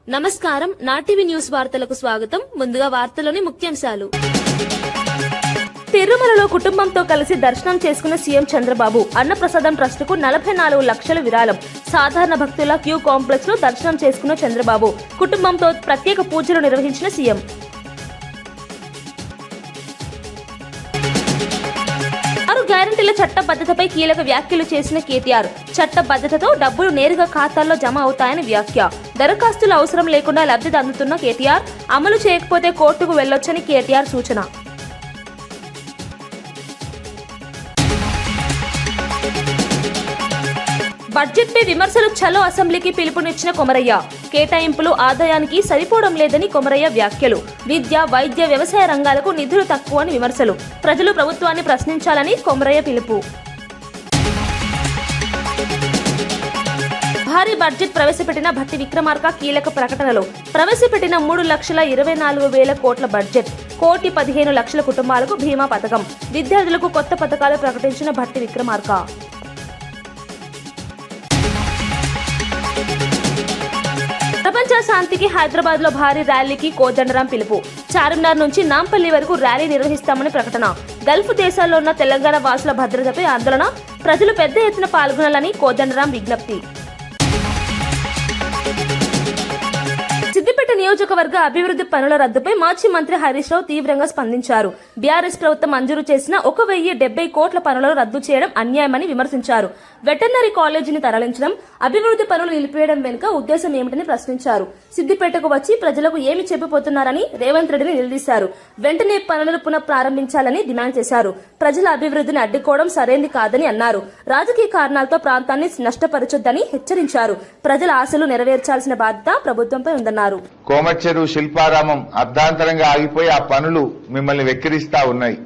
నమస్కారం. నాటివి న్యూస్ వార్తలకు స్వాగతం. ముందుగా వార్తలోని ముఖ్యాంశాలు. తిరుమలలో కుటుంబంతో కలిసి దర్శనం చేసుకున్న సీఎం చంద్రబాబు. అన్నప్రసాదం ట్రస్ట్ కు 44 లక్షల విరాళం. సాధారణ భక్తుల క్యూ కాంప్లెక్స్ లో దర్శనం చేసుకున్న చంద్రబాబు. కుటుంబంతో ప్రత్యేక పూజలు నిర్వహించిన సీఎం. గ్యారంటీల చట్టబద్ధతపై కీలక వ్యాఖ్యలు చేసిన కేటీఆర్. చట్టబద్ధతతో డబ్బులు నేరుగా ఖాతాల్లో జమ అవుతాయని వ్యాఖ్య. దరఖాస్తులు అవసరం లేకుండా లబ్ధి అందుతున్న కేటీఆర్. అమలు చేయకపోతే కోర్టుకు వెళ్లొచ్చని కేటీఆర్ సూచన. బడ్జెట్పై విమర్శలు. చలో అసెంబ్లీకి పిలుపునిచ్చిన కొమరయ్య. కేటాయింపులు ఆదాయానికి సరిపోవడం లేదని కొమరయ్య వ్యాఖ్యలు. విద్య, వైద్య, వ్యవసాయ రంగాలకు నిధులు తక్కువని విమర్శలు. ప్రజలు ప్రభుత్వాన్ని ప్రశ్నించాలని కొమరయ్య పిలుపు. భారీ బడ్జెట్ ప్రవేశపెట్టిన భట్టి విక్రమార్క కీలక ప్రకటనలు. ప్రవేశపెట్టిన 3,24,000 కోట్ల బడ్జెట్. 1,15,00,000 కుటుంబాలకు బీమా పథకం. విద్యార్థులకు కొత్త పథకాలు ప్రకటించిన భట్టి విక్రమార్క. ప్రపంచ శాంతికి హైదరాబాద్ లో భారీ ర్యాలీకి కోదండరాం పిలుపు. చార్మినార్ నుంచి నాంపల్లి వరకు ర్యాలీ నిర్వహిస్తామని ప్రకటన. గల్ఫ్ దేశాల్లో ఉన్న తెలంగాణ వాసుల భద్రతపై ఆందోళన. ప్రజలు పెద్ద ఎత్తున పాల్గొనాలని కోదండరాం విజ్ఞప్తి. సిద్దిపేట నియోజకవర్గ అభివృద్ధి పనుల రద్దుపై మాజీ మంత్రి హరీష్ రావు తీవ్రంగా స్పందించారు. బీఆర్ఎస్ ప్రభుత్వం మంజూరు చేసిన 1,070 కోట్ల పనులను రద్దు చేయడం అన్యాయమని విమర్శించారు. వెటర్నరీ కాలేజీని తరలించడం, అభివృద్ధి పనులు నిలిపివేయడం వెనుక ఉద్దేశం ఏమిటని ప్రశ్నించారు. సిద్దిపేటకు వచ్చి ప్రజలకు ఏమి చెప్పిపోతున్నారని రేవంత్ రెడ్డిని నిలదీశారు. వెంటనే పనులను పునః ప్రారంభించాలని డిమాండ్ చేశారు. ప్రజల అభివృద్ధిని అడ్డుకోవడం సరైంది కాదని అన్నారు. రాజకీయ కారణాలతో ప్రాంతాన్ని నష్టపరచొద్దని హెచ్చరించారు. ప్రజల ఆశలు నెరవేర్చాల్సిన బాధ్యత ప్రభుత్వంపై ఉందన్నారు. కోమచ్చెరు శిల్పారామం అర్ధాంతరంగా ఆగిపోయి ఆ పనులు మిమ్మల్ని వెక్కిరిస్తా ఉన్నాయి.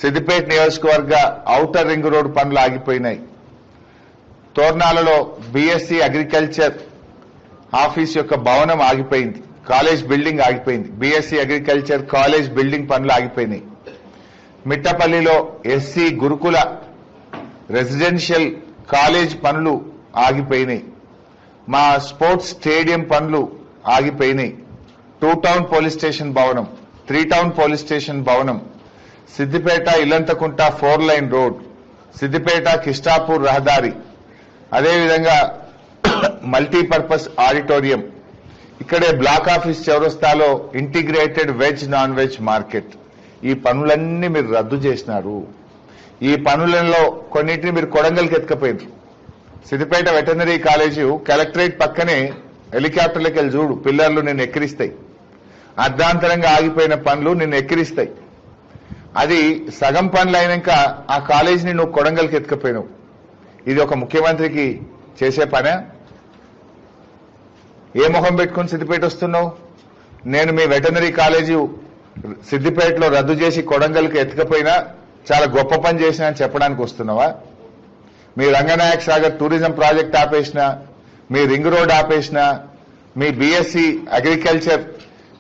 సిద్దిపేట నియోజకవర్గ ఔటర్ రింగ్ రోడ్ పనులు ఆగిపోయినాయి. తోర్నాలలో బీఎస్సీ అగ్రికల్చర్ ఆఫీస్ యొక్క భవనం ఆగిపోయింది. కాలేజ్ బిల్డింగ్ ఆగిపోయింది. బీఎస్సీ అగ్రికల్చర్ కాలేజ్ బిల్డింగ్ పనులు ఆగిపోయినాయి. మిట్టపల్లిలో ఎస్సీ గురుకుల రెసిడెన్షియల్ కాలేజ్ పనులు ఆగిపోయినాయి. మా స్పోర్ట్స్ స్టేడియం పనులు ఆగిపోయినాయి. 2 టౌన్ పోలీస్ స్టేషన్ భవనం, 3 టౌన్ పోలీస్ స్టేషన్ భవనం, సిద్దిపేట ఇల్లంతకుంట 4 లైన్ రోడ్, సిద్దిపేట కిష్టాపూర్ రహదారి, అదేవిధంగా మల్టీపర్పస్ ఆడిటోరియం, ఇక్కడే బ్లాక్ ఆఫీస్ చౌరస్తాలో integrated veg non veg market. ఈ పనులన్నీ మీరు రద్దు చేసినారు. ఈ పనులలో కొన్నింటిని మీరు కొడంగల్కి ఎత్తుకపోయినారు. సిద్దిపేట వెటర్నరీ కాలేజీ కలెక్టరేట్ పక్కనే హెలికాప్టర్లకు వెళ్ళి చూడు, పిల్లర్లు నిన్ను ఎక్కిరిస్తాయి. అర్ధాంతరంగా ఆగిపోయిన పనులు నిన్ను ఎక్కిరిస్తాయి. అది సగం పనులు అయినాక ఆ కాలేజీని నువ్వు కొడంగల్కి ఎత్తుకపోయినావు. ఇది ఒక ముఖ్యమంత్రికి చేసే పనే? ఏ మొహం పెట్టుకుని సిద్దిపేట వస్తున్నావు? నేను మీ వెటర్నరీ కాలేజీ సిద్దిపేటలో రద్దు చేసి కొడంగల్కి ఎత్తుకపోయినా చాలా గొప్ప పని చేసినా అని చెప్పడానికి వస్తున్నావా? మీ రంగనాయక్ సాగర్ టూరిజం ప్రాజెక్ట్ ఆపేసిన, మీ రింగ్ రోడ్ ఆపేసిన, మీ బీఎస్సీ అగ్రికల్చర్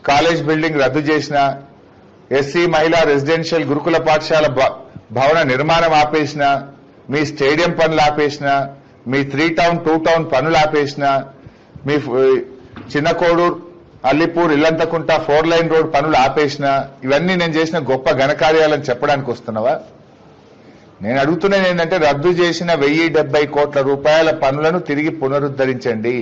కాలేజ్ బిల్డింగ్ రద్దు చేసిన, ఎస్సీ మహిళా రెసిడెన్షియల్ గురుకుల పాఠశాల భవన నిర్మాణం ఆపేసిన, మీ స్టేడియం పనులు ఆపేసిన, మీ 3 టౌన్ 2 టౌన్ పనులు ఆపేసిన, మీ చిన్న కోడూరు అల్లిపూర్ ఇల్లంతకుంట 4 లైన్ రోడ్ పనులు ఆపేసిన, ఇవన్నీ నేను చేసిన గొప్ప ఘనకార్యాలని చెప్పడానికి వస్తున్నావా? నేను అడుగుతున్నది ఏంటంటే, రద్దు చేసిన 1,070 కోట్ల రూపాయల పనులను తిరిగి పునరుద్ధరించండి.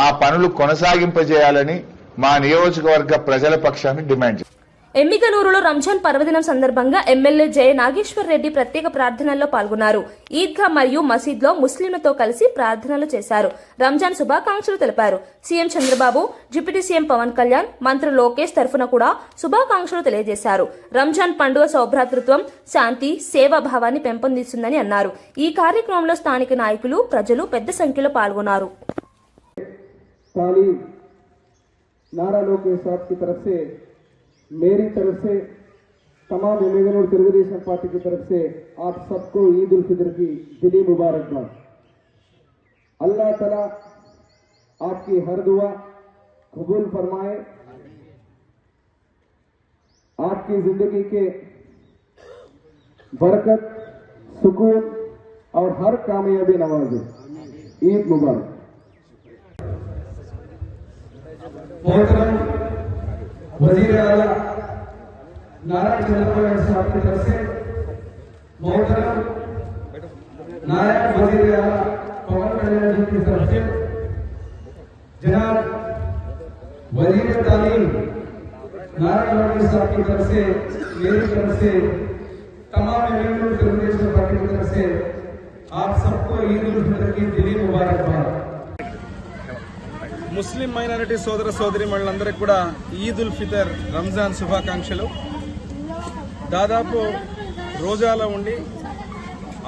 ఆ పనులు కొనసాగింపజేయాలని మా నియోజకవర్గ ప్రజల పక్షాన్ని డిమాండ్ చేశారు. ఎమ్మిగనూరులో రంజాన్ పర్వదినం సందర్భంగా ఎమ్మెల్యే జయ నాగేశ్వర్ రెడ్డి ప్రత్యేక ప్రార్థనల్లో పాల్గొన్నారు. ఈద్గా మరియు మసీద్లో ముస్లింలతో కలిసి ప్రార్థనలు చేశారు. రంజాన్ శుభాకాంక్షలు తెలిపారు. CM Chandrababu, deputy CM Pawan Kalyan, మంత్రి లోకేష్ తరఫున కూడా శుభాకాంక్షలు తెలియజేశారు. రంజాన్ పండుగ సౌభ్రాతృత్వం, శాంతి, సేవాభావాన్ని పెంపొందిస్తుందని అన్నారు. ఈ కార్యక్రమంలో స్థానిక నాయకులు, ప్రజలు పెద్ద సంఖ్యలో పాల్గొన్నారు. मेरी तरफ से तमाम एम्मिगनूर तेलुगुदेशम पार्टी की तरफ से आप सबको ईद उल फितर की दिली मुबारकबाद। अल्लाह ताला आपकी हर दुआ कबूल फरमाए, आपकी जिंदगी के बरकत, सुकून और हर कामयाबी नवाजे। ईद मुबारक। मोहतरम वजीर आला नारायण चंद्रबाबू साहब की तरफ से मोहतरम नायब वजीर आला पवन कल्याण जी की तरफ से जनाब वजीर तालीम नारायण साहब की तरफ से मेरी तरफ से तमाम एमएलए తెలుగుదేశం पार्टी की तरफ से आप सबको ईद उल फितर की दिली मुबारकबाद। ముస్లిం మైనారిటీ సోదర సోదరీమణులందరికీ కూడా ఈద్ ఉల్ ఫితర్ రంజాన్ శుభాకాంక్షలు. దాదాపు రోజాలో ఉండి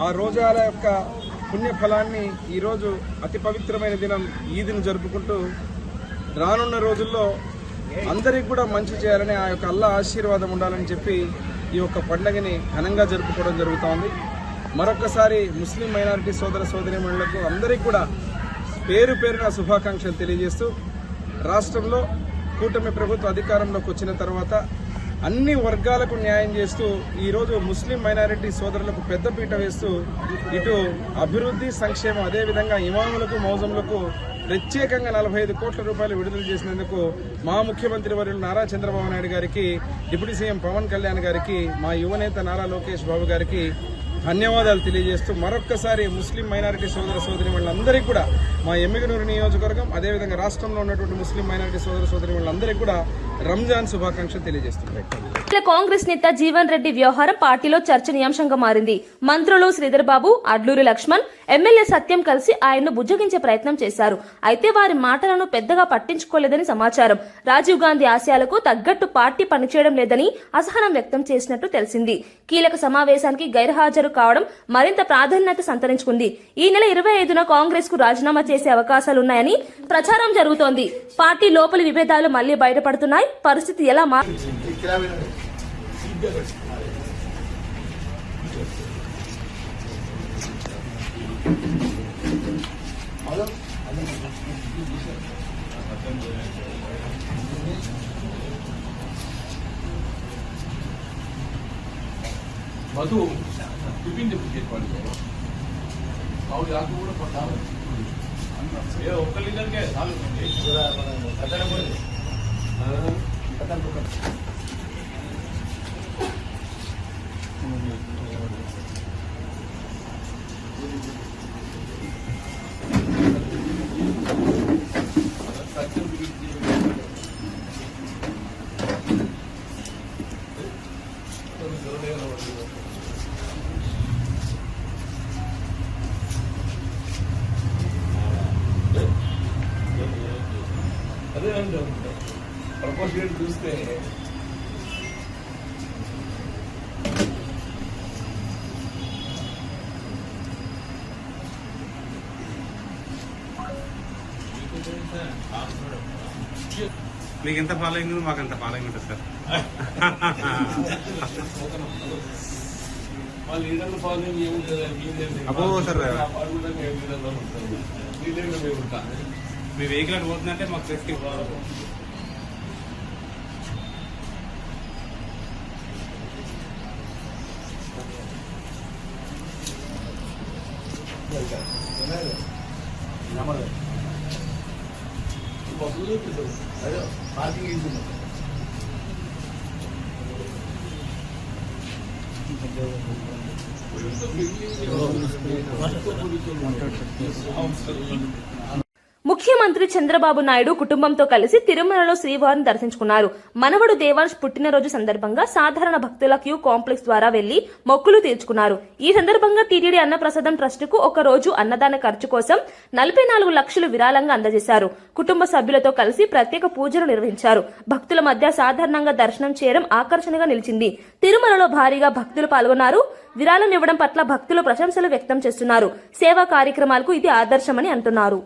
ఆ రోజాల యొక్క పుణ్యఫలాన్ని ఈరోజు అతి పవిత్రమైన దినం ఈద్ను జరుపుకుంటూ రానున్న రోజుల్లో అందరికీ కూడా మంచి చేయాలని ఆ యొక్క అల్లా ఆశీర్వాదం ఉండాలని చెప్పి ఈ యొక్క పండుగని ఘనంగా జరుపుకోవడం జరుగుతోంది. మరొకసారి ముస్లిం మైనారిటీ సోదర సోదరీమణులకు అందరికీ కూడా పేరు పేరున శుభాకాంక్షలు తెలియజేస్తూ రాష్ట్రంలో కూటమి ప్రభుత్వ అధికారంలోకి వచ్చిన తర్వాత అన్ని వర్గాలకు న్యాయం చేస్తూ ఈరోజు ముస్లిం మైనారిటీ సోదరులకు పెద్దపీట వేస్తూ ఇటు అభివృద్ధి సంక్షేమం అదేవిధంగా ఇమాములకు మౌజములకు ప్రత్యేకంగా 45 కోట్ల రూపాయలు విడుదల చేసినందుకు మా ముఖ్యమంత్రి వర్యులు నారా చంద్రబాబు నాయుడు గారికి, డిప్యూటీ సీఎం పవన్ కళ్యాణ్ గారికి, మా యువనేత నారా లోకేష్ బాబు గారికి ధన్యవాదాలు తెలియజేస్తూ మరొక్కసారి ముస్లిం మైనారిటీ సోదర సోదరీమణులందరికీ కూడా మా ఎమ్మిగనూరు నియోజకవర్గం అదేవిధంగా రాష్ట్రంలో ఉన్నటువంటి ముస్లిం మైనారిటీ సోదర సోదరీమణులందరికీ కూడా రంజాన్ శుభాకాంక్షలు తెలియజేస్తున్నారు. కాంగ్రెస్ నేత జీవన్ రెడ్డి వ్యవహారం పార్టీలో చర్చనీయాంశంగా మారింది. మంత్రులు శ్రీధర్ బాబు, అడ్లూరి లక్ష్మణ్, ఎమ్మెల్యే సత్యం కలిసి ఆయన్ను బుజ్జగించే ప్రయత్నం చేశారు. అయితే వారి మాటలను పెద్దగా పట్టించుకోలేదని సమాచారం. రాజీవ్ గాంధీ ఆశయాలకు తగ్గట్టు పార్టీ పనిచేయడం లేదని అసహనం వ్యక్తం చేసినట్టు తెలిసింది. కీలక సమావేశానికి గైర్హాజరు కావడం మరింత ప్రాధాన్యత సంతరించుకుంది. ఈ నెల 25న కాంగ్రెస్ కు రాజీనామా చేసే అవకాశాలున్నాయని ప్రచారం జరుగుతోంది. పార్టీ లోపలి విభేదాలు మళ్లీ బయటపడుతున్నాయి. పరిస్థితి ఎలా मधु टिफिन डिप्लीकेट पड़े और याद को पता ये ओकल लीडर के साल पता नहीं बोले पता नहीं అదే అండి ప్రపోజల్ చూస్తే మీకు ఎంత ఫాలోయింగ్ ఉంది, మాకు అంత ఫాలోయింగ్ ఉంటుంది సార్. మా లీడర్ల ఫాలోయింగ్ ఏముంటుంది అబ్బో సార్, లీడర్లు మేము ఉంటాం. మీ వెహికల్ అటు పోతుందంటే మాకు సేఫ్టీ. పార్కింగ్ ఇస్తుంది ముఖ్యమంత్రి చంద్రబాబు నాయుడు కుటుంబంతో కలిసి తిరుమలలో శ్రీవారిని దర్శించుకున్నారు. మనవడు దేవాంశ్ పుట్టినరోజు సందర్భంగా సాధారణ భక్తుల క్యూ కాంప్లెక్స్ ద్వారా వెళ్లి మొక్కులు తీర్చుకున్నారు. ఈ సందర్భంగా టీటీడీ అన్నప్రసాదం ట్రస్టుకు ఒక రోజు అన్నదాన ఖర్చు కోసం 44 లక్షలు విరాళంగా అందజేశారు. కుటుంబ సభ్యులతో కలిసి ప్రత్యేక పూజలు నిర్వహించారు. భక్తుల మధ్య సాధారణంగా దర్శనం చేయడం ఆకర్షణగా నిలిచింది. తిరుమలలో భారీగా భక్తులు పాల్గొన్నారు. విరాళం ఇవ్వడం పట్ల భక్తులు ప్రశంసలు వ్యక్తం చేస్తున్నారు. సేవా కార్యక్రమాలకు ఇది ఆదర్శమని అంటున్నారు.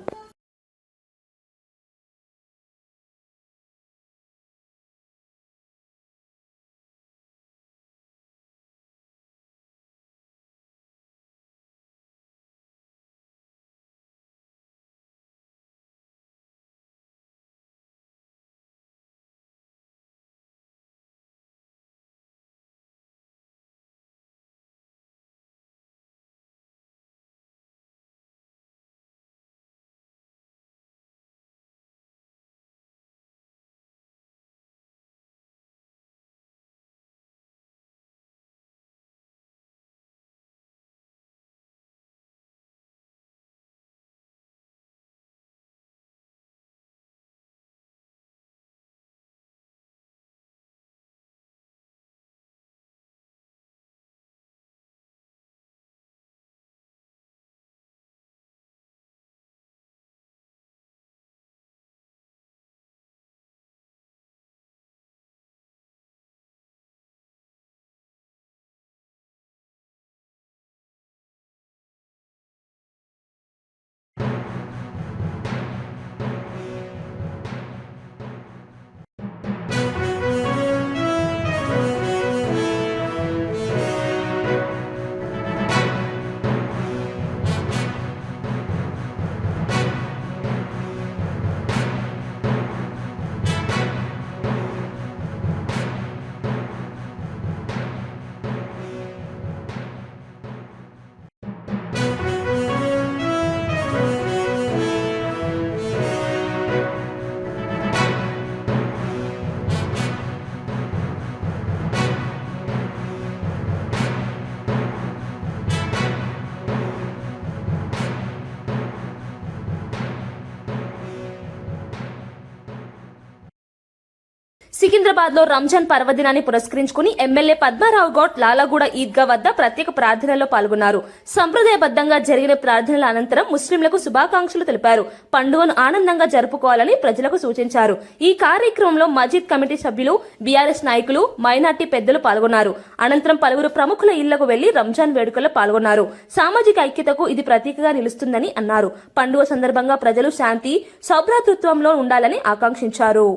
సికింద్రాబాద్ లో రంజాన్ పర్వదినాన్ని పురస్కరించుకుని ఎమ్మెల్యే పద్మారావు గౌడ్ లాలాగూడ ఈద్గా వద్ద ప్రత్యేక ప్రార్థనల్లో పాల్గొన్నారు. సంప్రదాయబద్దంగా జరిగిన ప్రార్థనల అనంతరం ముస్లింలకు శుభాకాంక్షలు తెలిపారు. పండుగను ఆనందంగా జరుపుకోవాలని ప్రజలకు సూచించారు. ఈ కార్యక్రమంలో మజీద్ కమిటీ సభ్యులు, బీఆర్ఎస్ నాయకులు, మైనార్టీ పెద్దలు పాల్గొన్నారు. అనంతరం పలువురు ప్రముఖుల ఇళ్లకు వెళ్లి రంజాన్ వేడుకల్లో పాల్గొన్నారు. సామాజిక ఐక్యతకు ఇది ప్రతీకగా నిలుస్తుందని అన్నారు. పండుగ సందర్భంగా ప్రజలు శాంతి, సౌభ్రాతృత్వంలో ఉండాలని ఆకాంక్షించారు.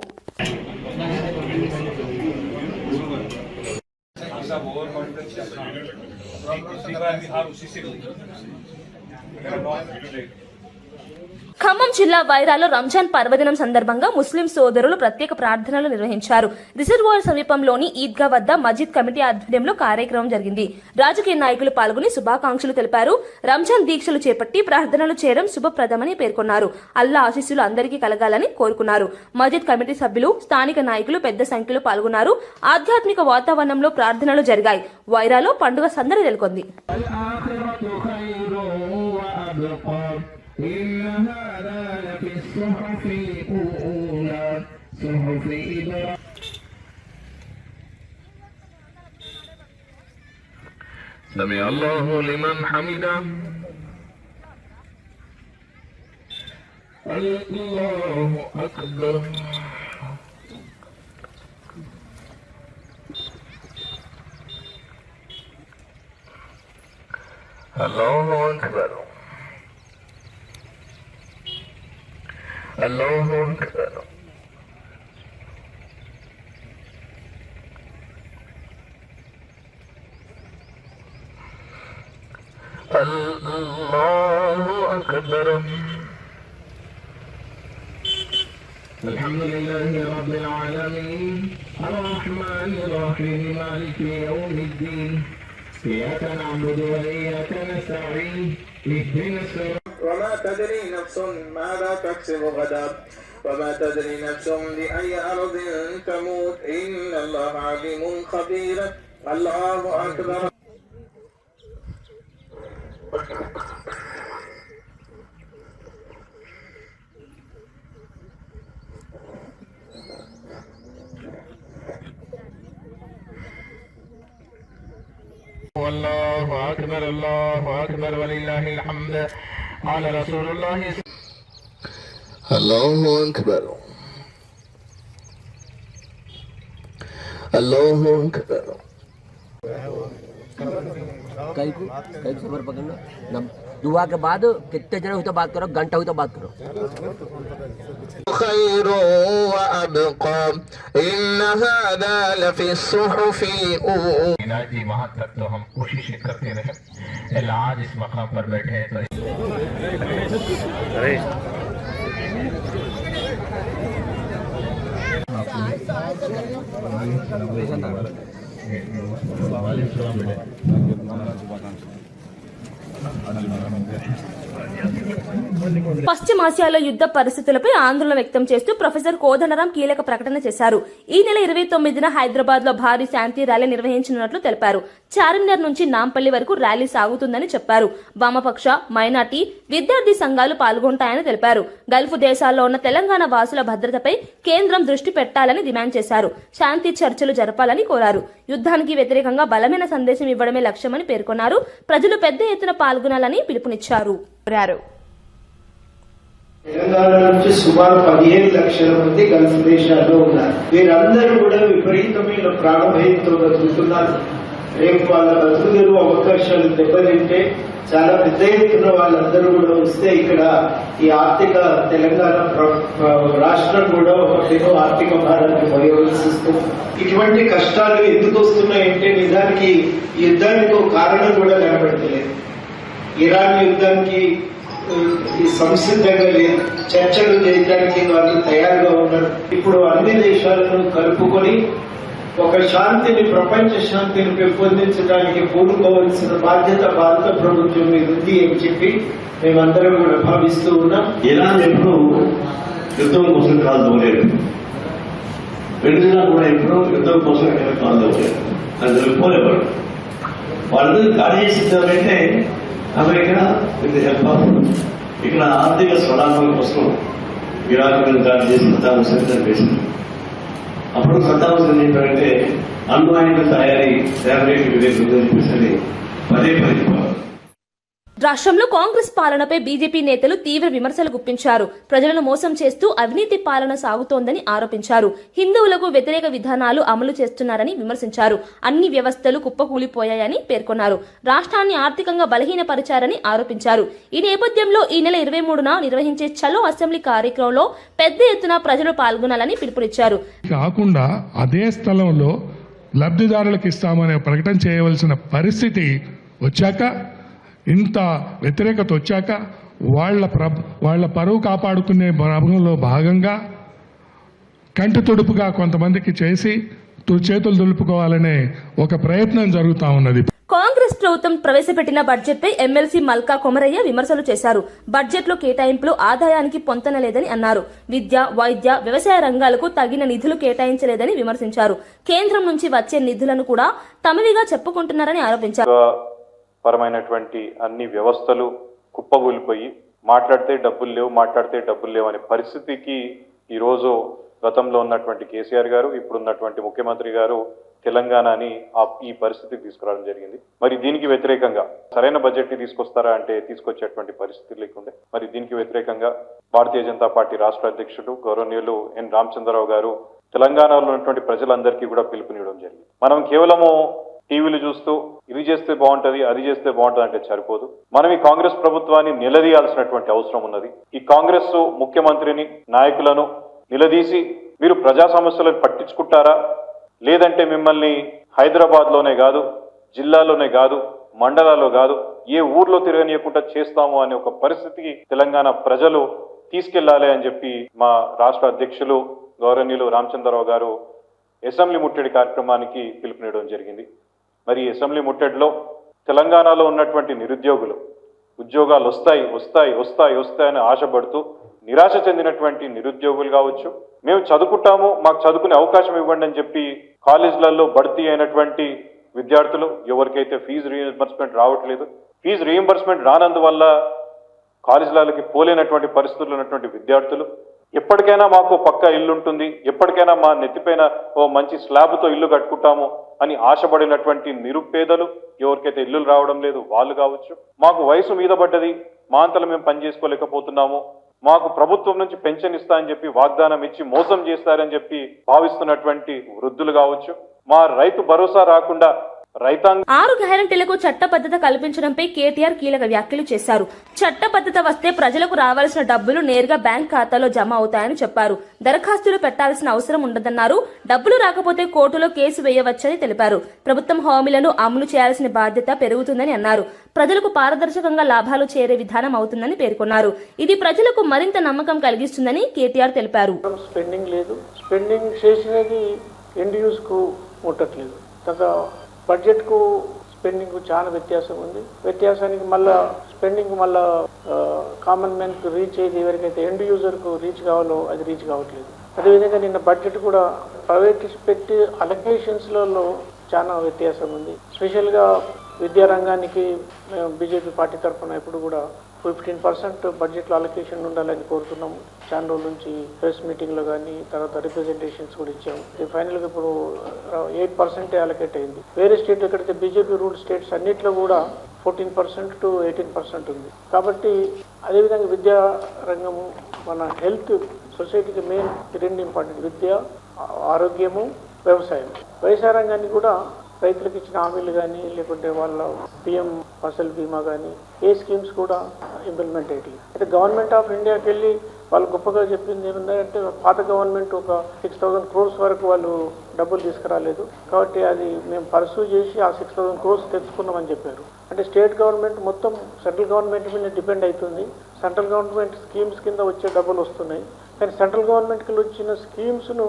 ఖమ్మం జిల్లా వైరాలో రంజాన్ పర్వదినం సందర్భంగా ముస్లిం సోదరులు ప్రత్యేక ప్రార్థనలు నిర్వహించారు. రిజర్వాయర్ సమీపంలోని ఈద్గా వద్ద మజీద్ కమిటీ ఆధ్వర్యంలో కార్యక్రమం జరిగింది. రాజకీయ నాయకులు పాల్గొని శుభాకాంక్షలు తెలిపారు. రంజాన్ దీక్షలు చేపట్టి ప్రార్థనలు చేయడం శుభప్రదమని పేర్కొన్నారు. అల్లా ఆశీస్సులు అందరికీ కలగాలని కోరుకున్నారు. మజీద్ కమిటీ సభ్యులు, స్థానిక నాయకులు పెద్ద సంఖ్యలో పాల్గొన్నారు. ఆధ్యాత్మిక వాతావరణంలో ప్రార్థనలు జరిగాయి. వైరాలో పండుగ సందడి నెలకొంది. إن هذا لفي الصحف الأولى صحف إبراهيم سمع الله لمن حمده الله أكبر الله أكبر الله أكبر الله أكبر الحمد لله رب العالمين الرحمن الرحيم مالك يوم الدين إياك نعبد وإياك نستعين اهدنا الصراط وما تدري نفس ماذا تكسب غدا وما تدري نفس بأي أرض تموت إن الله عليم خبير الله أكبر الله أكبر الله أكبر ولله الحمد قال رسول الله الله أكبر الله أكبر कई को सबर पकड़ना दुआ के बाद कितने जने हुई तो बात करो, घंटा हुई तो बात करो. خير وأبقى إن هذا لفي الصحف الأولى. वहाँ तक तो हम कोशिश करते रहे. आज इस मकाम पर बैठे हैं तो పశ్చిమాసియాలో యుద్ధ పరిస్థితులపై ఆందోళన వ్యక్తం చేస్తూ ప్రొఫెసర్ కోదండరాం కీలక ప్రకటన చేశారు. ఈ నెల 29న హైదరాబాద్ లో భారీ శాంతి ర్యాలీ నిర్వహించనున్నట్లు తెలిపారు. చార్మినార్ నుంచి నాంపల్లి వరకు ర్యాలీ సాగుతుందని చెప్పారు. వామపక్ష, మైనార్టీ, విద్యార్థి సంఘాలు పాల్గొంటాయని తెలిపారు. గల్ఫ్ దేశాల్లో ఉన్న తెలంగాణ వాసుల భద్రతపై కేంద్రం దృష్టి పెట్టాలని డిమాండ్ చేశారు. శాంతి చర్చలు జరపాలని కోరారు. యుద్ధానికి వ్యతిరేకంగా బలమైన సందేశం ఇవ్వడమే లక్ష్యమని పేర్కొన్నారు. ప్రజలు పెద్ద ఎత్తున పాల్గొనాలని పిలుపునిచ్చారు. తెలంగాణ నుంచి సుమారు 15 లక్షల మంది గల్ఫ్ దేశాల్లో ఉన్నారు. వీరందరూ కూడా విపరీతమైన ప్రాణభయంతో బతుకుతున్నారు. రేపు వాళ్ళ బతుకులు అవకాశాలు దెబ్బతింటే చాలా పెద్ద ఎత్తున వాళ్ళందరూ కూడా వస్తే ఇక్కడ ఈ ఆర్థిక తెలంగాణ రాష్ట్రం కూడా ఒక పెద్ద ఆర్థిక భారాన్ని మోయవలసి వస్తుంది. ఇటువంటి కష్టాలు ఎందుకు వస్తున్నాయంటే నిజానికి యుద్ధానికి ఒక కారణం కూడా కనబడతలేదు. ఇరాన్ యుద్ధానికి సంసిద్ధంగా లేదు, చర్చలు చేయడానికి వాళ్ళు తయారుగా ఉన్నారు. ఇప్పుడు అన్ని దేశాలను కలుపుకొని ఒక శాంతిని, ప్రపంచ శాంతిని పెంపొందించడానికి పూనుకోవాల్సిన బాధ్యత భారత ప్రభుత్వం మీద ఉంది అని చెప్పి మేమందరం కూడా భావిస్తూ ఉన్నాం. ఇరాన్ ఎప్పుడు యుద్ధం కోసం కాలు తోలేదు, వెనుజులా కూడా ఎప్పుడు యుద్ధం కోసం కాలు తోలేదు, అది వెళ్ళిపోలేవాడు. వాళ్ళందరూ ఖాళీ చేసిందంటే అమెరికా విత్ హెల్ప్ ఆఫ్ ఇక్కడ ఆర్థిక స్వలాభం కోసం ఇరాక్ మీద దాడి చేసిన తాను సరిగ్గా వేసింది. అప్పుడు సత్తావసరం చెప్పారంటే అన్వాయిల తయారీ టాబ్లెట్ వివేకుందని చెప్పేసి పదే పదే రాష్ట్రంలో కాంగ్రెస్ పాలనపై బీజేపీ నేతలు తీవ్ర విమర్శలు గుప్పించారు. ప్రజలను మోసం చేస్తూ అవినీతి పాలన సాగుతోందని ఆరోపించారు. హిందువులకు వ్యతిరేక విధానాలు అమలు చేస్తున్నారని విమర్శించారు. అన్ని వ్యవస్థలు కుప్పకూలిపోయాయని పేర్కొన్నారు. రాష్ట్రాన్ని ఆర్థికంగా బలహీనపరిచారని ఆరోపించారు. ఈ నేపథ్యంలో ఈ నెల 23న నిర్వహించే చలో అసెంబ్లీ కార్యక్రమంలో పెద్ద ఎత్తున ప్రజలు పాల్గొనాలని పిలుపునిచ్చారు. కాకుండా అదే స్థలంలో లబ్ధిదారులకు ఇస్తామనే ప్రకటన చేయవలసిన పరిస్థితి వచ్చాక, ఇంత వ్యతిరేకత వచ్చాక వాళ్ళ పరువు కాపాడుకునే భాగంలో భాగంగా కంటి తుడుపుగా కొంతమందికి చేసి చేతులు దులుపుకోవాలనే ఒక ప్రయత్నం జరుగుతూ ఉన్నది. కాంగ్రెస్ ప్రభుత్వం ప్రవేశపెట్టిన బడ్జెట్ పై ఎమ్మెల్సీ మల్కా కొమరయ్య విమర్శలు చేశారు. బడ్జెట్ లో కేటాయింపులు ఆదాయానికి పొంతనలేదని అన్నారు. విద్య, వైద్య, వ్యవసాయ రంగాలకు తగిన నిధులు కేటాయించలేదని విమర్శించారు. కేంద్రం నుంచి వచ్చే నిధులను కూడా తమవిగా చెప్పుకుంటున్నారని ఆరోపించారు. పరమైనటువంటి అన్ని వ్యవస్థలు కుప్పగూలిపోయి మాట్లాడితే డబ్బులు లేవు అనే పరిస్థితికి ఈరోజు గతంలో ఉన్నటువంటి కేసీఆర్ గారు, ఇప్పుడున్నటువంటి ముఖ్యమంత్రి గారు తెలంగాణని ఈ పరిస్థితికి తీసుకురావడం జరిగింది. మరి దీనికి వ్యతిరేకంగా సరైన బడ్జెట్ ని తీసుకొస్తారా అంటే తీసుకొచ్చేటువంటి పరిస్థితి లేకుండే. మరి దీనికి వ్యతిరేకంగా భారతీయ జనతా పార్టీ రాష్ట్ర అధ్యక్షుడు గౌరవనీయులు ఎన్ రామచంద్రరావు గారు తెలంగాణలో ఉన్నటువంటి ప్రజలందరికీ కూడా పిలుపునివ్వడం జరిగింది. మనం కేవలము టీవీలు చూస్తూ ఇది చేస్తే బాగుంటది, అది చేస్తే బాగుంటది అంటే సరిపోదు. మనం ఈ కాంగ్రెస్ ప్రభుత్వాన్ని నిలదీయాల్సినటువంటి అవసరం ఉన్నది. ఈ కాంగ్రెస్ ముఖ్యమంత్రిని, నాయకులను నిలదీసి మీరు ప్రజా సమస్యలను పట్టించుకుంటారా, లేదంటే మిమ్మల్ని హైదరాబాద్ లోనే కాదు, జిల్లాలోనే కాదు, మండలాల్లో కాదు, ఏ ఊర్లో తిరగనీయకుండా చేస్తాము అనే ఒక పరిస్థితికి తెలంగాణ ప్రజలు తీసుకెళ్లాలి అని చెప్పి మా రాష్ట్ర అధ్యక్షులు గౌరవనీయులు రామచంద్రరావు గారు అసెంబ్లీ ముట్టడి కార్యక్రమానికి పిలుపునివ్వడం జరిగింది. మరి అసెంబ్లీ ముట్టడిలో తెలంగాణలో ఉన్నటువంటి నిరుద్యోగులు ఉద్యోగాలు వస్తాయని ఆశపడుతూ నిరాశ చెందినటువంటి నిరుద్యోగులు కావచ్చు, మేము చదువుకుంటాము, మాకు చదువుకునే అవకాశం ఇవ్వండి అని చెప్పి కాలేజీలలో భర్తీ అయినటువంటి విద్యార్థులు, ఎవరికైతే ఫీజు రీయింబర్స్మెంట్ రావట్లేదు, ఫీజు రీయింబర్స్మెంట్ రానందువల్ల కాలేజీలకి పోలేనటువంటి పరిస్థితుల్లో ఉన్నటువంటి విద్యార్థులు, ఎప్పటికైనా మాకు పక్కా ఇల్లు ఉంటుంది, ఎప్పటికైనా మా నెత్తిపైన ఓ మంచి స్లాబ్తో ఇల్లు కట్టుకుంటాము అని ఆశపడినటువంటి నిరుపేదలు, ఎవరికైతే ఇల్లులు రావడం లేదు వాళ్ళు కావచ్చు, మాకు వయసు మీద పడ్డది, మా అంతలో మేము పని చేసుకోలేకపోతున్నాము, మాకు ప్రభుత్వం నుంచి పెన్షన్ ఇస్తా అని చెప్పి వాగ్దానం ఇచ్చి మోసం చేస్తారని చెప్పి భావిస్తున్నటువంటి వృద్ధులు కావచ్చు, మా రైతు భరోసా రాకుండా 6 గ్యారంటీలకు చట్టబద్ధత కల్పించడంపై కేటీఆర్ కీలక వ్యాఖ్యలు చేశారు. చట్టబద్ధత వస్తే ప్రజలకు రావాల్సిన డబ్బులు నేరుగా బ్యాంక్ ఖాతాలో జమ అవుతాయని చెప్పారు. దరఖాస్తులు పెట్టాల్సిన అవసరం ఉండదన్నారు. డబ్బులు రాకపోతే కోర్టులో కేసు వేయవచ్చని తెలిపారు. ప్రభుత్వం హామీలను అమలు చేయాల్సిన బాధ్యత పెరుగుతుందని అన్నారు. ప్రజలకు పారదర్శకంగా లాభాలు చేరే విధానం అవుతుందని పేర్కొన్నారు. ఇది ప్రజలకు మరింత నమ్మకం కలిగిస్తుందని కేటీఆర్ తెలిపారు. స్పెండింగ్ లేదు, స్పెండింగ్ చేసినది ఎండ్ యూజ్ కు ముట్టట్లేదు. బడ్జెట్ కు స్పెండింగ్ కు చాలా వ్యత్యాసం ఉంది. వ్యత్యాసానికి మళ్ళా స్పెండింగ్ మళ్ళా కామన్ మ్యాన్ కు రీచ్ అయ్యేది, ఎవరికైతే ఎండ్ యూజర్ కు రీచ్ కావాలో అది రీచ్ కావట్లేదు. అదేవిధంగా నిన్న బడ్జెట్ కూడా ప్రైవేట్ పెట్టి అలొకేషన్స్లలో చాలా వ్యత్యాసం ఉంది. స్పెషల్గా విద్యారంగానికి మేము బీజేపీ పార్టీ తరఫున ఇప్పుడు కూడా 15% బడ్జెట్లో అలొకేషన్ ఉండాలని కోరుతున్నాము. చాలా రోజుల నుంచి ప్రెస్ మీటింగ్లో కానీ తర్వాత రిప్రజెంటేషన్స్ కూడా ఇచ్చాము. ఫైనల్గా ఇప్పుడు 8% అలొకేట్ అయింది. వేరే స్టేట్ ఎక్కడైతే బీజేపీ రూల్ స్టేట్స్ అన్నింటిలో కూడా 14% to 18% ఉంది. కాబట్టి అదేవిధంగా విద్యా రంగము, మన హెల్త్, సొసైటీకి మెయిన్ 2 ఇంపార్టెంట్: విద్య, ఆరోగ్యము, వ్యవసాయం. వ్యవసాయ రంగాన్ని కూడా రైతులకు ఇచ్చిన హామీలు కానీ లేకుంటే వాళ్ళ పిఎం ఫసల్ బీమా కానీ ఏ స్కీమ్స్ కూడా ఇంప్లిమెంట్ అయ్యి, అయితే గవర్నమెంట్ ఆఫ్ ఇండియాకి వెళ్ళి వాళ్ళు గొప్పగా చెప్పింది ఏముందంటే పాత గవర్నమెంట్ ఒక 6,000 crores వరకు వాళ్ళు డబ్బులు తీసుకురాలేదు, కాబట్టి అది మేము పర్సూ చేసి ఆ 6,000 crores తెచ్చుకున్నామని చెప్పారు. అంటే స్టేట్ గవర్నమెంట్ మొత్తం సెంట్రల్ గవర్నమెంట్ మీద డిపెండ్ అవుతుంది. సెంట్రల్ గవర్నమెంట్ స్కీమ్స్ కింద వచ్చే డబ్బులు వస్తున్నాయి, కానీ సెంట్రల్ గవర్నమెంట్కి వచ్చిన స్కీమ్స్ను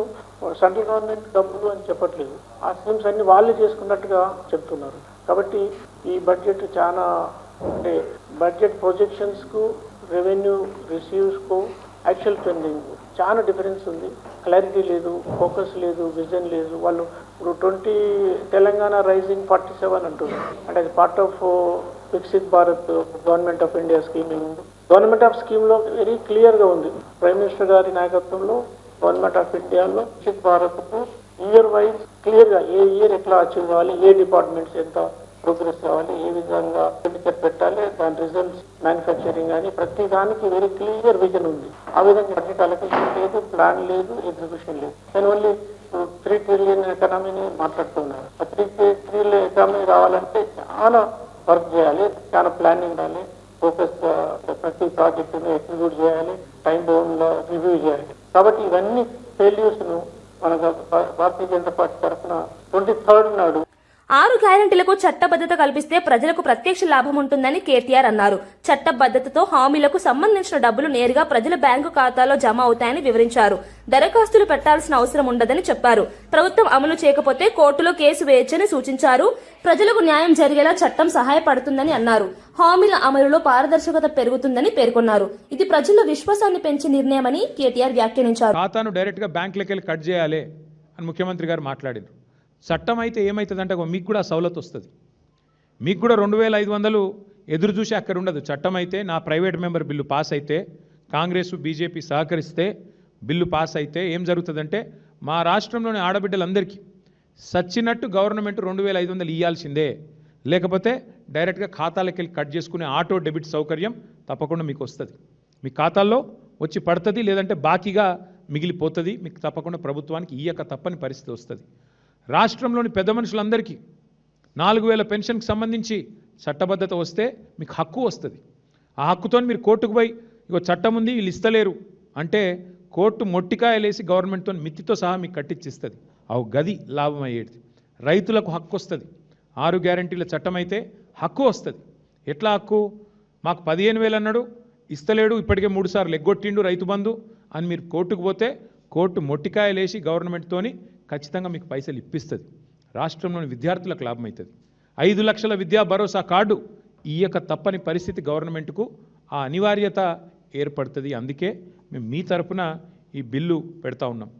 సెంట్రల్ గవర్నమెంట్ డబ్బులు అని చెప్పట్లేదు. ఆ స్కీమ్స్ అన్ని వాళ్ళే చేసుకున్నట్టుగా చెప్తున్నారు. కాబట్టి ఈ బడ్జెట్ చాలా, అంటే బడ్జెట్ ప్రొజెక్షన్స్కు, రెవెన్యూ రిసీవ్స్కు, యాక్చువల్ స్పెండింగ్ చాలా డిఫరెన్స్ ఉంది. క్లారిటీ లేదు, ఫోకస్ లేదు, విజన్ లేదు. వాళ్ళు ఇప్పుడు తెలంగాణ రైజింగ్ 47 అంటున్నారు. అంటే అది part of Viksit Bharat government of India scheme. Government of స్కీమ్లో వెరీ క్లియర్గా ఉంది. ప్రైమ్ మినిస్టర్ గారి నాయకత్వంలో గవర్నమెంట్ ఆఫ్ ఇండియాలో వికసిత్ భారత్కు ఇయర్ వైజ్ క్లియర్గా ఏ ఇయర్ ఎట్లా అచీవ్ కావాలి, ఏ డిపార్ట్మెంట్స్ ఎంత ప్రోగ్రెస్ కావాలి, ఏ విధంగా ఎక్స్పెండిచర్ పెట్టాలి, దాని రిజల్ట్స్ మ్యానుఫ్యాక్చరింగ్ అని ప్రతి దానికి వెరీ క్లియర్ విజన్ ఉంది. ఆ విధంగా బడ్జెట్ అలొకేషన్ లేదు, ప్లాన్ లేదు, ఎగ్జిక్యూషన్ లేదు. దాని ఓన్లీ 3 ట్రిలియన్ ఎకానమీని మాట్లాడుతున్నారు. ఆ 3 ట్రిలియన్ ఎకానమీ రావాలంటే చాలా వర్క్ చేయాలి, చాలా ప్లానింగ్ ఉండాలి, ఫోకస్ ప్రతి ప్రాజెక్టును ఎగ్జిక్యూట్ చేయాలి, టైం బౌండ్ లో రివ్యూ చేయాలి. కాబట్టి ఇవన్నీ ఫెయిల్యూర్స్ ను మన భారతీయ జనతా పార్టీ తరఫున 23rd నాడు 6 గ్యారెంటీలకు చట్టబద్ధత కల్పిస్తే ప్రజలకు ప్రత్యక్ష లాభం ఉంటుందని కేటీఆర్ అన్నారు. చట్టబద్ధతతో హామీలకు సంబంధించిన డబ్బులు నేరుగా ప్రజల బ్యాంకు ఖాతాలో జమ అవుతాయని వివరించారు. దరఖాస్తులు పెట్టాల్సిన అవసరం ఉండదని చెప్పారు. ప్రభుత్వం అమలు చేయకపోతే కోర్టులో కేసు వేయొచ్చని సూచించారు. ప్రజలకు న్యాయం జరిగేలా చట్టం సహాయపడుతుందని అన్నారు. హామీల అమలులో పారదర్శకత పెరుగుతుందని పేర్కొన్నారు. ఇది ప్రజల విశ్వాసాన్ని పెంచే నిర్ణయమని కేటీఆర్ వ్యాఖ్యానించారు. ఖాతాను డైరెక్ట్ గా బ్యాంకులకి వెళ్ళి కట్ చేయాలి అని ముఖ్యమంత్రి గారు మాట్లాడారు. చట్టం అయితే ఏమవుతుందంటే మీకు కూడా సవలతు వస్తుంది. మీకు కూడా 2500 ఎదురు చూసి అక్కడ ఉండదు. చట్టం అయితే నా ప్రైవేట్ మెంబర్ బిల్లు పాస్ అయితే, కాంగ్రెస్ బీజేపీ సహకరిస్తే బిల్లు పాస్ అయితే ఏం జరుగుతుందంటే మా రాష్ట్రంలోని ఆడబిడ్డలందరికీ సచ్చినట్టు గవర్నమెంట్ 2500 ఇవ్వాల్సిందే. లేకపోతే డైరెక్ట్గా ఖాతాలకు వెళ్ళి కట్ చేసుకునే ఆటో డెబిట్ సౌకర్యం తప్పకుండా మీకు వస్తుంది. మీ ఖాతాల్లో వచ్చి పడుతుంది, లేదంటే బాకీగా మిగిలిపోతుంది. మీకు తప్పకుండా ప్రభుత్వానికి ఇయ్యక తప్పని పరిస్థితి వస్తుంది. రాష్ట్రంలోని పెద్ద మనుషులందరికీ 4000 పెన్షన్కి సంబంధించి చట్టబద్ధత వస్తే మీకు హక్కు వస్తుంది. ఆ హక్కుతో మీరు కోర్టుకు పోయి ఇగో చట్టం ఉంది వీళ్ళు ఇస్తలేరు అంటే కోర్టు మొట్టికాయలేసి గవర్నమెంట్తో మిత్తితో సహా మీకు కట్టించిస్తుంది. అవు గది లాభం అయ్యేది. రైతులకు హక్కు వస్తుంది. 6 గ్యారెంటీల చట్టం అయితే హక్కు వస్తుంది. ఎట్లా హక్కు? మాకు 15,000 అన్నాడు, ఇస్తలేడు, ఇప్పటికే 3 సార్లు ఎగ్గొట్టిండు రైతు బంధు అని మీరు కోర్టుకు పోతే కోర్టు మొట్టికాయలేసి గవర్నమెంట్తోని ఖచ్చితంగా మీకు పైసలు ఇప్పిస్తుంది. రాష్ట్రంలోని విద్యార్థులకు లాభం అవుతుంది. 5 లక్షల విద్యా భరోసా కార్డు ఇయ్యక తప్పని పరిస్థితి గవర్నమెంట్కు ఆ అనివార్యత ఏర్పడుతుంది. అందుకే మేము మీ తరపున ఈ బిల్లు పెడతా ఉన్నాం.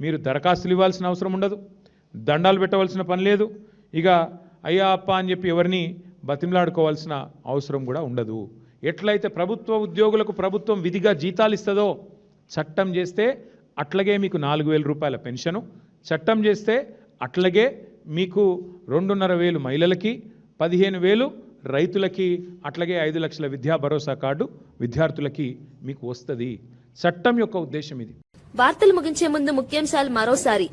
మీరు దరఖాస్తులు ఇవ్వాల్సిన అవసరం ఉండదు, దండాలు పెట్టవలసిన పని లేదు, ఇక అయ్యా అప్ప అని చెప్పి ఎవరిని బతిమలాడుకోవాల్సిన అవసరం కూడా ఉండదు. ఎట్లయితే ప్రభుత్వ ఉద్యోగులకు ప్రభుత్వం విధిగా జీతాలు ఇస్తుందో చట్టం చేస్తే అట్లాగే మీకు 4,000 రూపాయల పెన్షను, చట్టం చేస్తే అట్లాగే మీకు 2,500 మహిళలకి, 15,000 రైతులకి, అట్లాగే 5 లక్షల విద్యా భరోసా కార్డు విద్యార్థులకి మీకు వస్తుంది. చట్టం యొక్క ఉద్దేశం ఇది. వార్తలు ముగించే ముందు ముఖ్యాంశాలు మరోసారి.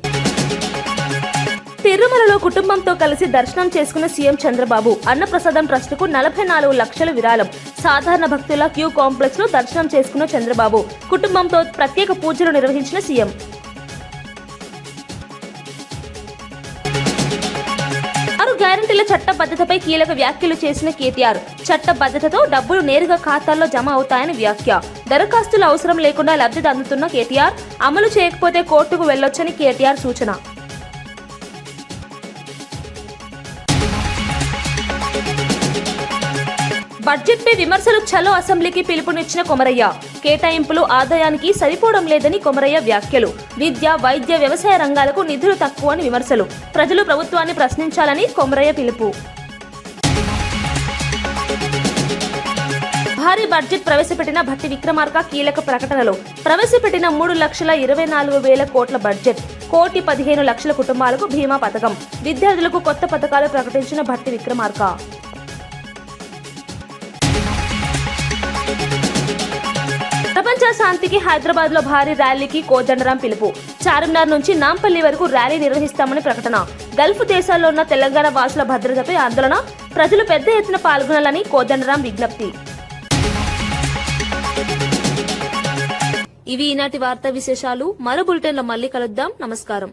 తిరుమలలో కుటుంబంతో కలిసి దర్శనం చేసుకున్న సీఎం చంద్రబాబు. అన్నప్రసాదం ట్రస్ట్ కు 44 లక్షల విరాళం. సాధారణ భక్తుల క్యూ కాంప్లెక్స్ లో దర్శనం చేసుకున్న చంద్రబాబు. కుటుంబంతో ప్రత్యేక పూజలు నిర్వహించిన సీఎం. 6 గ్యారెంటీల చట్టబద్ధతపై కీలక వ్యాఖ్యలు చేసిన కేటీఆర్. చట్టబద్ధతతో డబ్బులు నేరుగా ఖాతాల్లో జమ అవుతాయని వ్యాఖ్య. దరఖాస్తుల అవసరం లేకుండా లబ్ధి అందుతున్న కేటీఆర్. అమలు చేయకపోతే కోర్టుకు వెళ్లొచ్చని కేటీఆర్ సూచన. బడ్జెట్పై విమర్శలు చలో అసెంబ్లీకి పిలుపునిచ్చిన కొమరయ్య. కేటాయింపులు ఆదాయానికి సరిపోవడం లేదని కొమరయ్య వ్యాఖ్యలు. విద్య, వైద్య, వ్యవసాయ రంగాలకు నిధులు తక్కువని విమర్శలు. ప్రజలు ప్రభుత్వాన్ని ప్రశ్నించాలని కొమరయ్య పిలుపు. భారీ బడ్జెట్ ప్రవేశపెట్టిన భట్టి విక్రమార్క కీలక ప్రకటనలు. ప్రవేశపెట్టిన 3,24,000 కోట్ల బడ్జెట్. 1,15,00,000 కుటుంబాలకు బీమా పథకం. విద్యార్థులకు కొత్త పథకాలు ప్రకటించిన భట్టి విక్రమార్క. ప్రపంచ శాంతికి హైదరాబాద్ లో భారీ ర్యాలీకి కోదండరాం పిలుపు. చార్మినార్ నుంచి నాంపల్లి వరకు ర్యాలీ నిర్వహిస్తామని ప్రకటన. గల్ఫ్ దేశాల్లో ఉన్న తెలంగాణ వాసుల భద్రతపై ఆందోళన. ప్రజలు పెద్ద ఎత్తున పాల్గొనాలని కోదండరాం విజ్ఞప్తి. ఇవి ఈనాటి వార్తా విశేషాలు. మరో బులెటిన్లో మళ్ళీ కలుద్దాం. నమస్కారం.